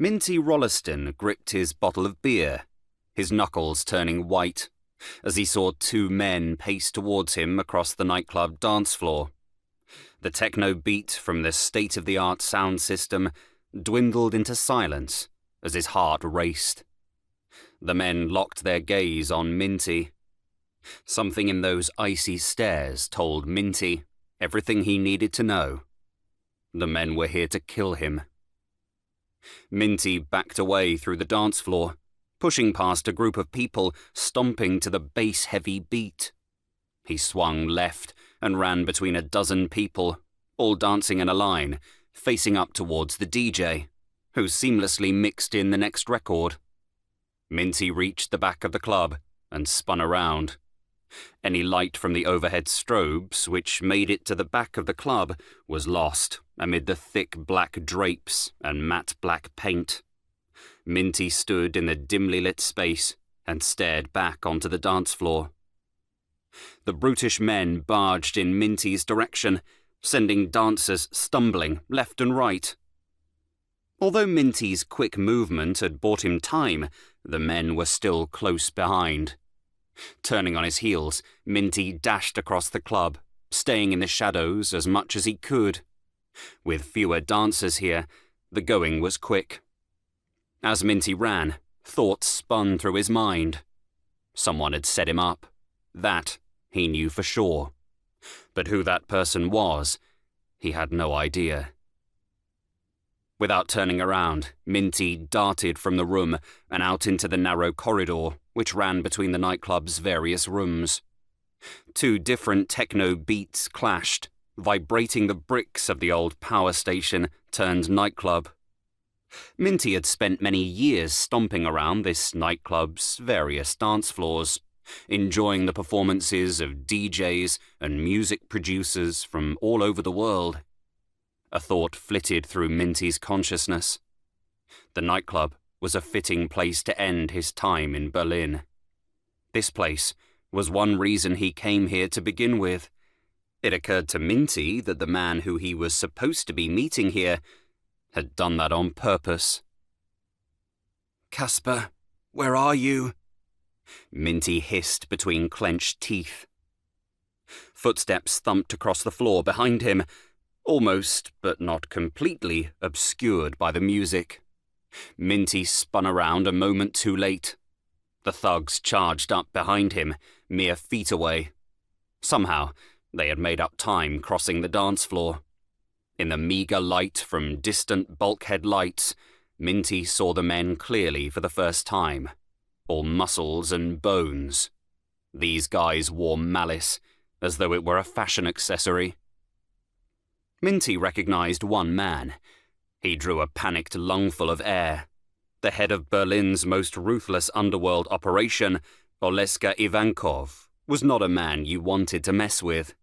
Minty Rolleston gripped his bottle of beer, his knuckles turning white, as he saw two men pace towards him across the nightclub dance floor. The techno beat from the state-of-the-art sound system dwindled into silence as his heart raced. The men locked their gaze on Minty. Something in those icy stares told Minty everything he needed to know. The men were here to kill him. Minty backed away through the dance floor, pushing past a group of people stomping to the bass-heavy beat. He swung left and ran between a dozen people, all dancing in a line, facing up towards the DJ, who seamlessly mixed in the next record. Minty reached the back of the club and spun around. Any light from the overhead strobes, which made it to the back of the club, was lost amid the thick black drapes and matte black paint. Minty stood in the dimly lit space and stared back onto the dance floor. The brutish men barged in Minty's direction, sending dancers stumbling left and right. Although Minty's quick movement had bought him time, the men were still close behind. Turning on his heels, Minty dashed across the club, staying in the shadows as much as he could. With fewer dancers here, the going was quick. As Minty ran, thoughts spun through his mind. Someone had set him up. That he knew for sure. But who that person was, he had no idea. Without turning around, Minty darted from the room and out into the narrow corridor which ran between the nightclub's various rooms. Two different techno beats clashed, vibrating the bricks of the old power station turned nightclub. Minty had spent many years stomping around this nightclub's various dance floors, enjoying the performances of DJs and music producers from all over the world. A thought flitted through Minty's consciousness. The nightclub was a fitting place to end his time in Berlin. This place was one reason he came here to begin with. It occurred to Minty that the man who he was supposed to be meeting here had done that on purpose. "Casper, where are you?" Minty hissed between clenched teeth. Footsteps thumped across the floor behind him, almost, but not completely, obscured by the music. Minty spun around a moment too late. The thugs charged up behind him, mere feet away. Somehow, they had made up time crossing the dance floor. In the meager light from distant bulkhead lights, Minty saw the men clearly for the first time, all muscles and bones. These guys wore malice, as though it were a fashion accessory. Minty recognized one man. He drew a panicked lungful of air. The head of Berlin's most ruthless underworld operation, Oleska Ivankov, was not a man you wanted to mess with.